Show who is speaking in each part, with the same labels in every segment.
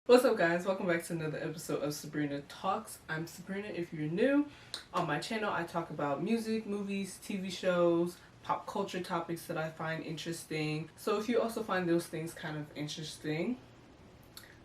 Speaker 1: What's up, guys? Welcome back to another episode of Sabrina Talks. I'm Sabrina if you're new. On my channel I talk about music, movies, TV shows, pop culture topics that I find interesting. So if you also find those things kind of interesting,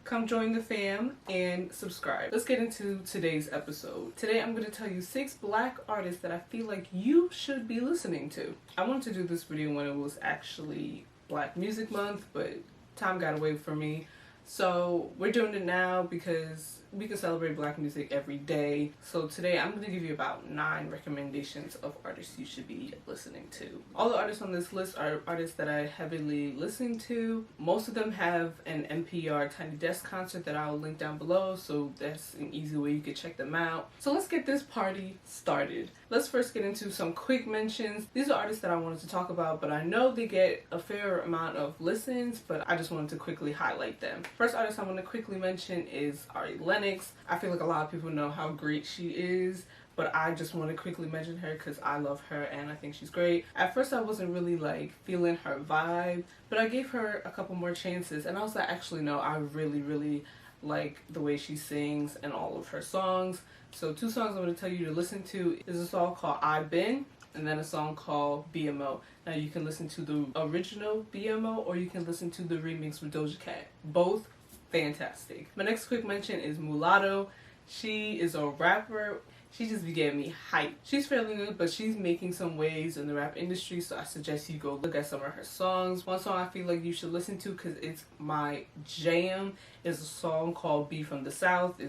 Speaker 1: come join the fam and subscribe. Let's get into today's episode. Today I'm going to tell you 6 black artists that I feel like you should be listening to. I wanted to do this video when it was actually Black Music Month, but time got away from me. So we're doing it now because we can celebrate black music every day. So today I'm going to give you about 9 recommendations of artists you should be listening to. All the artists on this list are artists that I heavily listen to. Most of them have an NPR Tiny Desk concert that I'll link down below, so that's an easy way you can check them out. So let's get this party started. Let's first get into some quick mentions. These are artists that I wanted to talk about, but I know they get a fair amount of listens, but I just wanted to quickly highlight them. First artist I want to quickly mention is Ari Lennox. I feel like a lot of people know how great she is, but I just want to quickly mention her because I love her and I think she's great. At first I wasn't really feeling her vibe, but I gave her a couple more chances and I was like, actually no, I really like the way she sings and all of her songs. So 2 songs I'm going to tell you to listen to is a song called I've Been and then a song called BMO. Now you can listen to the original BMO or you can listen to the remix with Doja Cat. Both fantastic. My next quick mention is Mulatto. She is a rapper. She just be getting me hyped. She's fairly new, but she's making some waves in the rap industry, so I suggest you go look at some of her songs. One song I feel like you should listen to because it's my jam is a song called Be From The South.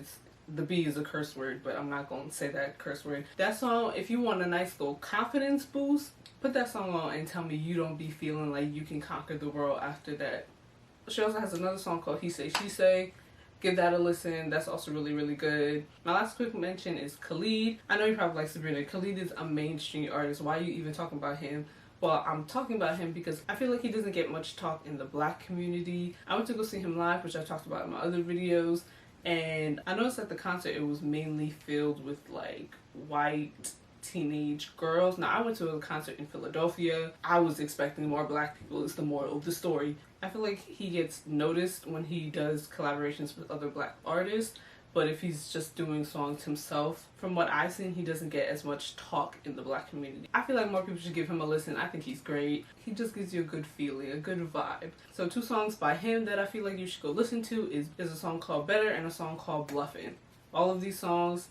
Speaker 1: The B is a curse word, but I'm not going to say that curse word. That song, if you want a nice little confidence boost, put that song on and tell me you don't be feeling like you can conquer the world after that. She also has another song called He Say, She Say. Give that a listen. That's also really good. My last quick mention is Khalid. I know you're probably like, Sabrina, Khalid is a mainstream artist. Why are you even talking about him? Well, I'm talking about him because I feel like he doesn't get much talk in the black community. I went to go see him live, which I talked about in my other videos. And I noticed at the concert it was mainly filled with white teenage girls. Now I went to a concert in Philadelphia. I was expecting more black people is the moral of the story. I feel like he gets noticed when he does collaborations with other black artists, but if he's just doing songs himself, from what I've seen, he doesn't get as much talk in the black community. I feel like more people should give him a listen. I think he's great. He just gives you a good feeling, a good vibe. So 2 songs by him that I feel like you should go listen to is a song called Better and a song called Bluffin'. All of these songs,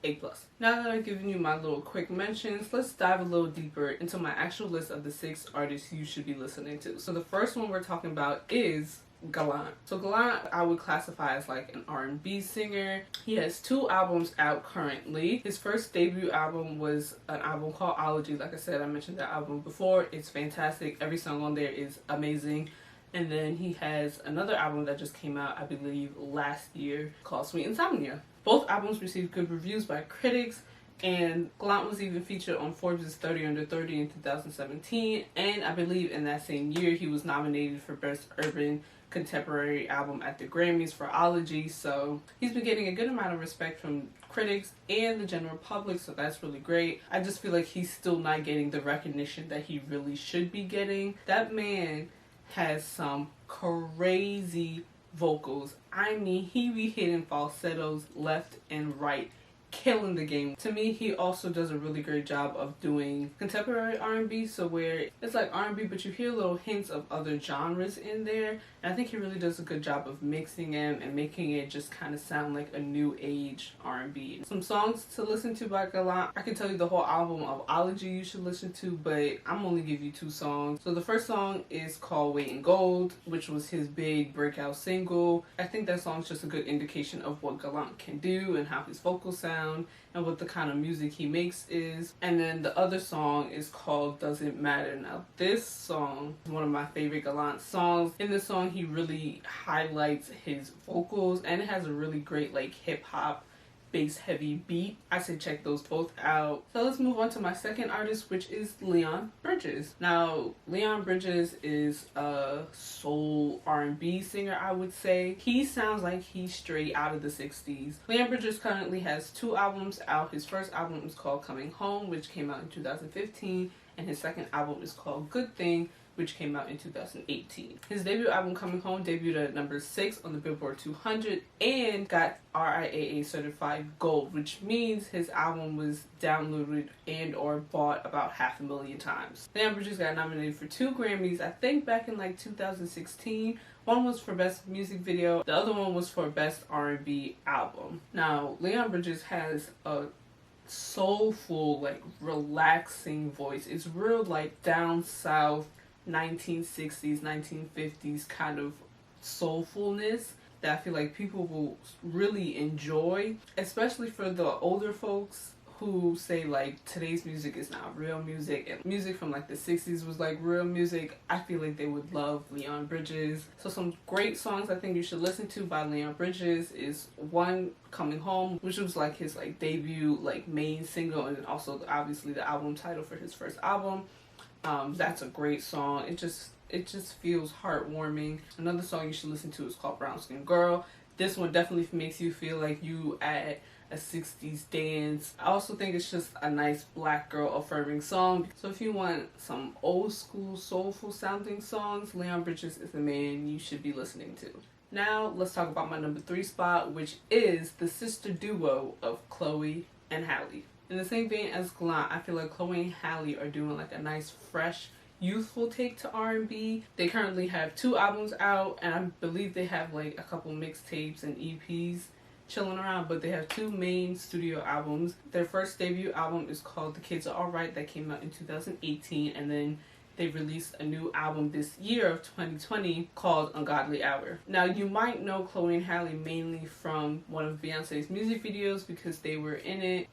Speaker 1: A+. Now that I've given you my little quick mentions, let's dive a little deeper into my actual list of the 6 artists you should be listening to. So the first one we're talking about is Gallant. So Gallant I would classify as an R&B singer. He has 2 albums out currently. His first debut album was an album called Ology. Like I said, I mentioned that album before. It's fantastic. Every song on there is amazing. And then he has another album that just came out, I believe, last year called Sweet Insomnia. Both albums received good reviews by critics, and Gallant was even featured on Forbes' 30 Under 30 in 2017, and I believe in that same year he was nominated for Best Urban Contemporary Album at the Grammys for Ology, so he's been getting a good amount of respect from critics and the general public, so that's really great. I just feel like he's still not getting the recognition that he really should be getting. That man has some crazy vocals. I mean, he be hitting falsettos left and right, killing the game. To me, he also does a really great job of doing contemporary R&B, so where it's like R&B but you hear little hints of other genres in there, and I think he really does a good job of mixing them and making it just kind of sound like a new age R&B. Some songs to listen to by Gallant. I can tell you the whole album of Ology you should listen to, but I'm only give you 2 songs. So the first song is called Weight in Gold, which was his big breakout single. I think that song's just a good indication of what Gallant can do and how his vocals sound and what the kind of music he makes is. And then the other song is called Doesn't Matter. Now this song is one of my favorite Gallant songs. In this song he really highlights his vocals and it has a really great hip hop bass heavy beat. I say check those both out. So let's move on to my second artist, which is Leon Bridges. Now Leon Bridges is a soul R&B singer, I would say. He sounds like he's straight out of the 60s. Leon Bridges currently has 2 albums out. His first album is called Coming Home, which came out in 2015, and his second album is called Good Thing, which came out in 2018. His debut album, Coming Home, debuted at number 6 on the Billboard 200 and got RIAA certified gold, which means his album was downloaded and or bought about 500,000 times. Leon Bridges got nominated for 2 Grammys, I think back in like 2016. One was for Best Music Video, the other one was for Best R&B Album. Now, Leon Bridges has a soulful, like relaxing voice. It's real like down south 1960s, 1950s kind of soulfulness that I feel like people will really enjoy, especially for the older folks who say like today's music is not real music and music from like the 60s was like real music. I feel like they would love Leon Bridges. So some great songs I think you should listen to by Leon Bridges is one, Coming Home, which was like his like debut like main single, and also obviously the album title for his first album. That's a great song. It just feels heartwarming. Another song you should listen to is called Brown Skin Girl. This one definitely makes you feel like you at a 60s dance. I also think it's just a nice black girl affirming song. So if you want some old school soulful sounding songs, Leon Bridges is the man you should be listening to. Now let's talk about my number 3 spot, which is the sister duo of Chloe and Halle. In the same vein as Gallant, I feel like Chloe and Halle are doing like a nice fresh youthful take to R&B. They currently have 2 albums out, and I believe they have like a couple mixtapes and EPs chilling around, but they have 2 main studio albums. Their first debut album is called The Kids Are Alright, that came out in 2018, and then they released a new album this year of 2020 called Ungodly Hour. Now you might know Chloe and Halle mainly from one of Beyonce's music videos because they were in it.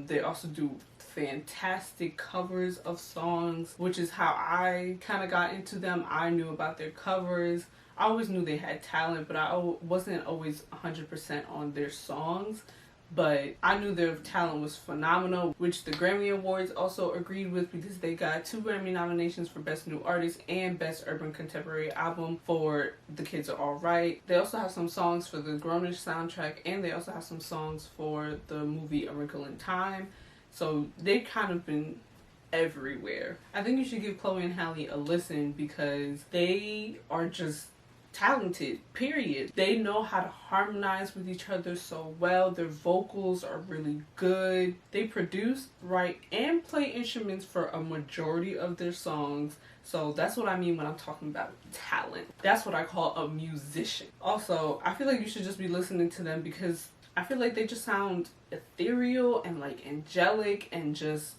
Speaker 1: They also do fantastic covers of songs, which is how I kind of got into them. I knew about their covers. I always knew they had talent, but I wasn't always 100% on their songs. But I knew their talent was phenomenal, which the Grammy Awards also agreed with because they got 2 Grammy nominations for Best New Artist and Best Urban Contemporary Album for The Kids Are Alright. They also have some songs for the Grownish soundtrack, and they also have some songs for the movie A Wrinkle in Time. So they've kind of been everywhere. I think you should give Chloe and Halle a listen because they are just talented, period. They know how to harmonize with each other so well. Their vocals are really good. They produce, write, and play instruments for a majority of their songs. So that's what I mean when I'm talking about talent. That's what I call a musician. Also, I feel like you should just be listening to them because I feel like they just sound ethereal and like angelic and just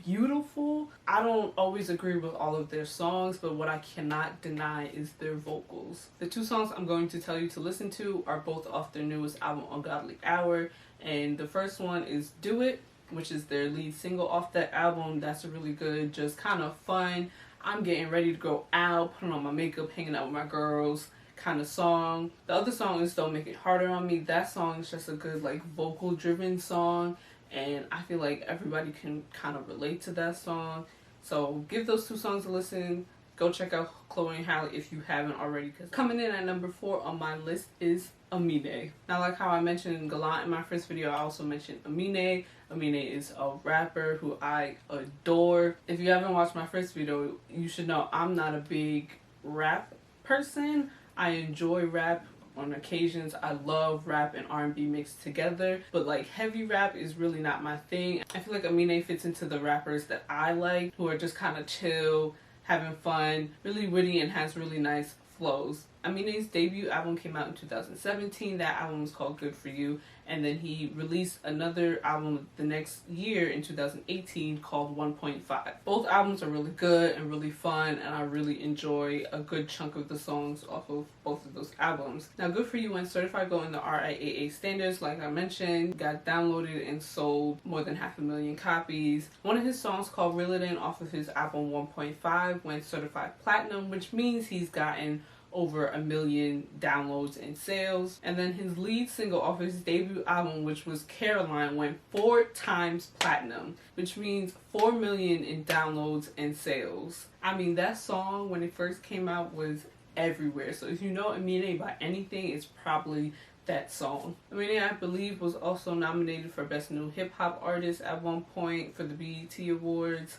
Speaker 1: beautiful. I don't always agree with all of their songs, but what I cannot deny is their vocals. The 2 songs I'm going to tell you to listen to are both off their newest album, Ungodly Hour, and the first one is Do It, which is their lead single off that album. That's a really good, just kind of fun, I'm getting ready to go out, putting on my makeup, hanging out with my girls kind of song. The other song is Don't Make It Harder on Me. That song is just a good like vocal driven song, and I feel like everybody can kind of relate to that song. So give those 2 songs a listen. Go check out Chloe and Halle if you haven't already. Because coming in at number 4 on my list is Amine. Now, like how I mentioned Gallant in my first video, I also mentioned Amine. Amine is a rapper who I adore. If you haven't watched my first video, you should know I'm not a big rap person. I enjoy rap on occasions. I love rap and R&B mixed together, but like heavy rap is really not my thing. I feel like Amine fits into the rappers that I like, who are just kind of chill, having fun, really witty, and has really nice flows. Amine's debut album came out in 2017. That album was called Good For You, and then he released another album the next year in 2018 called 1.5. Both albums are really good and really fun, and I really enjoy a good chunk of the songs off of both of those albums. Now, Good For You went certified gold in the RIAA standards, like I mentioned, got downloaded and sold more than 500,000 copies. One of his songs called Reel It In off of his album 1.5 went certified platinum, which means he's gotten over 1 million downloads and sales. And then his lead single off his debut album, which was Caroline, went 4 times platinum, which means 4 million in downloads and sales. I mean, that song when it first came out was everywhere. So if you know Amine by anything, it's probably that song. Amine, I believe, was also nominated for Best New Hip Hop Artist at one point for the BET Awards.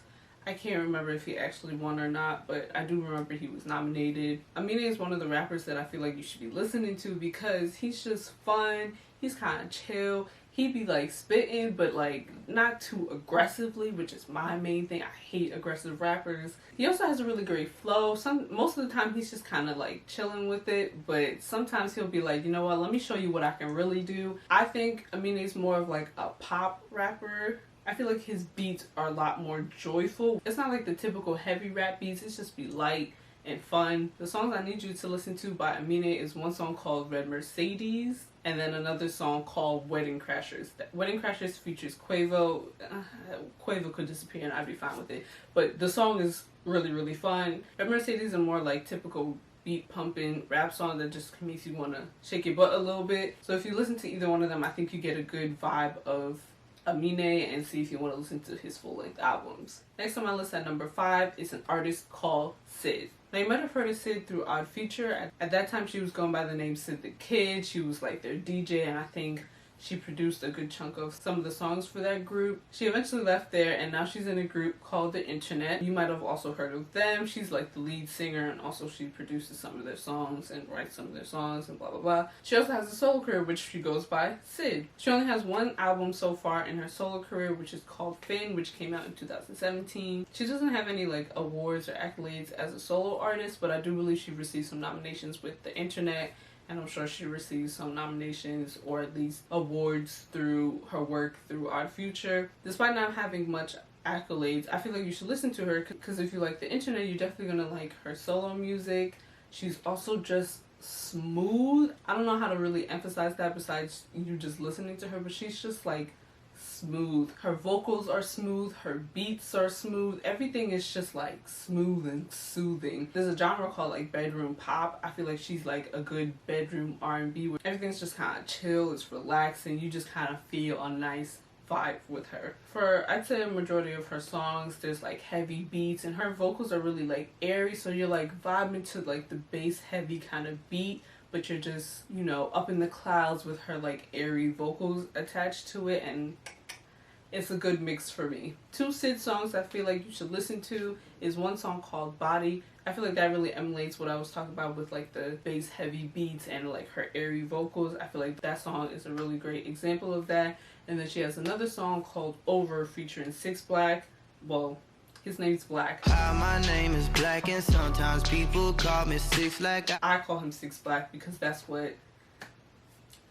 Speaker 1: I can't remember if he actually won or not, but I do remember he was nominated. Amine is one of the rappers that I feel like you should be listening to because he's just fun. He's kind of chill. He be like spitting, but like not too aggressively, which is my main thing. I hate aggressive rappers. He also has a really great flow. Most of the time he's just kind of like chilling with it, but sometimes he'll be like, you know what, let me show you what I can really do. I think Amine is more of like a pop rapper. I feel like his beats are a lot more joyful. It's not like the typical heavy rap beats. It's just be light and fun. The songs I need you to listen to by Amine is one song called Red Mercedes and then another song called Wedding Crashers. Wedding Crashers features Quavo. Quavo could disappear and I'd be fine with it. But the song is really, really fun. Red Mercedes is a more like typical beat pumping rap song that just makes you want to shake your butt a little bit. So if you listen to either one of them, I think you get a good vibe of Amine and see if you want to listen to his full-length albums. Next on my list at number 5 is an artist called Syd. Now you might have heard of Syd through Odd Future. At that time she was going by the name Syd the Kid. She was like their DJ and I think she produced a good chunk of some of the songs for that group. She eventually left there and now she's in a group called The Internet. You might have also heard of them. She's like the lead singer and also she produces some of their songs and writes some of their songs and blah blah blah. She also has a solo career which she goes by Syd. She only has one album so far in her solo career which is called Finn, which came out in 2017. She doesn't have any like awards or accolades as a solo artist, but I do believe she received some nominations with The Internet. And I'm sure she received some nominations or at least awards through her work through Odd Future. Despite not having much accolades, I feel like you should listen to her because if you like The Internet, you're definitely going to like her solo music. She's also just smooth. I don't know how to really emphasize that besides you just listening to her, but she's just like smooth. Her vocals are smooth, her beats are smooth, everything is just like smooth and soothing. There's a genre called like bedroom pop. I feel like she's like a good bedroom R&B where everything's just kind of chill, it's relaxing, you just kind of feel a nice vibe with her. For I'd say a majority of her songs there's like heavy beats and her vocals are really like airy, so you're like vibing to like the bass heavy kind of beat, but you're just, you know, up in the clouds with her like airy vocals attached to it, and it's a good mix for me. 2 Syd songs I feel like you should listen to is one song called Body. I feel like that really emulates what I was talking about with like the bass heavy beats and like her airy vocals. I feel like that song is a really great example of that. And then she has another song called Over featuring 6 Black. Well, his name's Black.
Speaker 2: Hi, my name is Black and sometimes people call me 6 Black.
Speaker 1: I call him 6 Black because that's what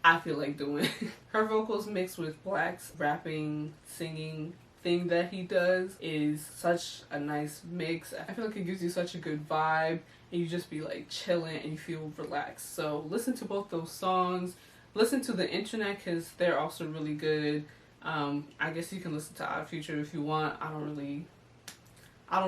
Speaker 1: I feel like doing. Her vocals mixed with Black's rapping, singing thing that he does is such a nice mix. I feel like it gives you such a good vibe and you just be like chilling and you feel relaxed. So listen to both those songs. Listen to The Internet because they're also really good. I guess you can listen to Odd Future if you want. I don't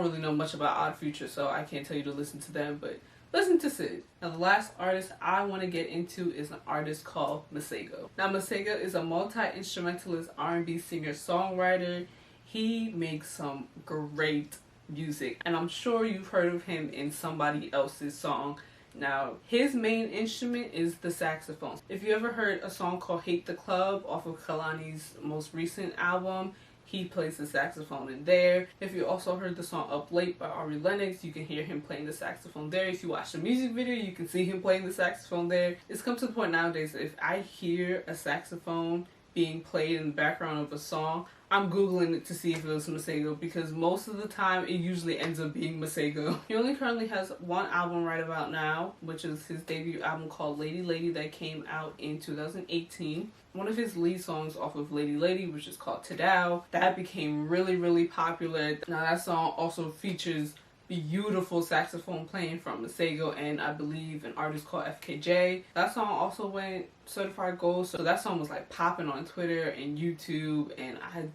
Speaker 1: really know much about Odd Future, so I can't tell you to listen to them, but listen to Syd. Now the last artist I want to get into is an artist called Masego. Now Masego is a multi-instrumentalist R&B singer-songwriter. He makes some great music and I'm sure you've heard of him in somebody else's song. Now his main instrument is the saxophone. If you ever heard a song called Hate the Club off of Kalani's most recent album, he plays the saxophone in there. If you also heard the song Up Late by Ari Lennox, you can hear him playing the saxophone there. If you watch the music video, you can see him playing the saxophone there. It's come to the point nowadays that if I hear a saxophone being played in the background of a song, I'm Googling it to see if it was Masego because most of the time it usually ends up being Masego. He only currently has one album right about now, which is his debut album called Lady Lady that came out in 2018. One of his lead songs off of Lady Lady, which is called Tadao, that became really, really popular. Now that song also features beautiful saxophone playing from Masego and I believe an artist called FKJ. That song also went certified gold, so that song was like popping on Twitter and YouTube, and I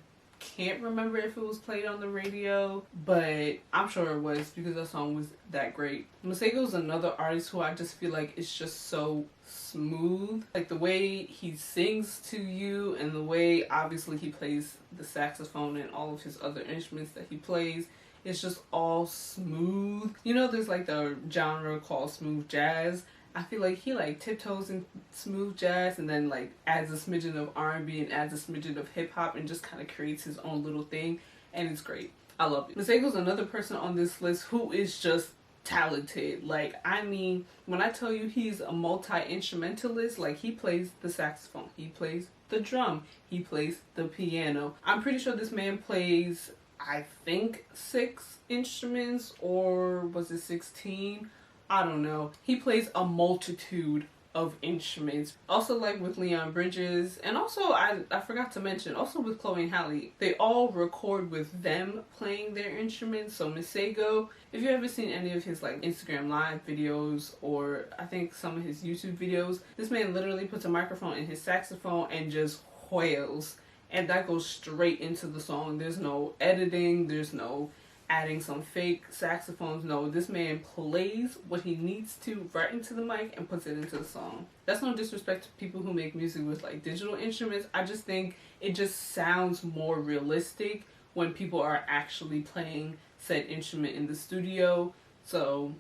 Speaker 1: can't remember if it was played on the radio, but I'm sure it was because that song was that great. Masego is another artist who I just feel like is just so smooth. Like the way he sings to you and the way obviously he plays the saxophone and all of his other instruments that he plays, it's just all smooth. You know, there's like the genre called smooth jazz. I feel like he like tiptoes in smooth jazz and then like adds a smidgen of R&B and adds a smidgen of hip hop and just kind of creates his own little thing, and it's great. I love it. Masego's another person on this list who is just talented. Like, I mean, when I tell you he's a multi-instrumentalist, like, he plays the saxophone, he plays the drum, he plays the piano. I'm pretty sure this man plays, I think, 6 instruments, or was it 16? I don't know. He plays a multitude of instruments. Also, like with Leon Bridges, and also I forgot to mention, also with Chloe and Halle, they all record with them playing their instruments. So Masego, if you've ever seen any of his like Instagram live videos, or I think some of his YouTube videos, this man literally puts a microphone in his saxophone and just wails, and that goes straight into the song. There's no editing, there's no adding some fake saxophones. No, this man plays what he needs to right into the mic and puts it into the song. That's no disrespect to people who make music with like digital instruments. I just think it just sounds more realistic when people are actually playing said instrument in the studio. So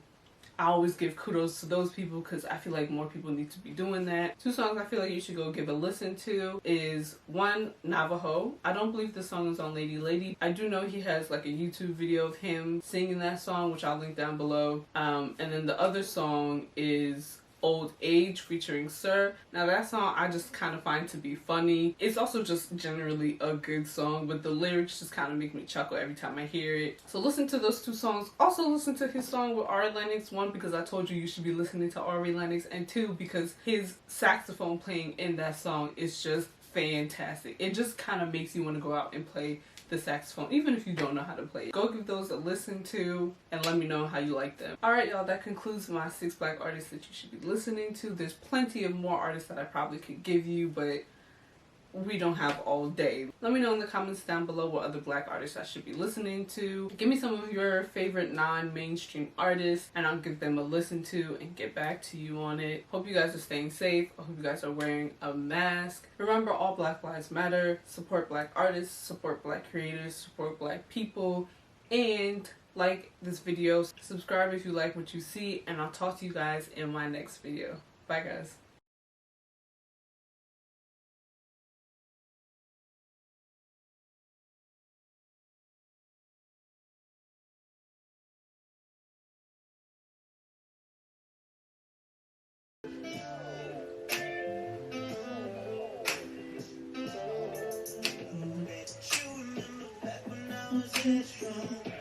Speaker 1: I always give kudos to those people because I feel like more people need to be doing that. 2 songs I feel like you should go give a listen to is one, Navajo. I don't believe the song is on Lady Lady. I do know he has like a YouTube video of him singing that song, which I'll link down below. And then the other song is Old Age featuring Sir. Now that song I just kind of find to be funny. It's also just generally a good song, but the lyrics just kind of make me chuckle every time I hear it. So listen to those 2 songs. Also listen to his song with Ari Lennox. 1, because I told you should be listening to Ari Lennox, and 2, because his saxophone playing in that song is just fantastic. It just kind of makes you want to go out and play the saxophone, even if you don't know how to play it. Go give those a listen to and let me know how you like them. Alright y'all, that concludes my 6 black artists that you should be listening to. There's plenty of more artists that I probably could give you, but we don't have all day. Let me know in the comments down below what other black artists I should be listening to. Give me some of your favorite non-mainstream artists and I'll give them a listen to and get back to you on it. Hope you guys are staying safe. I hope you guys are wearing a mask. Remember, all Black Lives Matter. Support black artists, support black creators, support black people, and like this video. Subscribe if you like what you see, and I'll talk to you guys in my next video. Bye guys. Strong.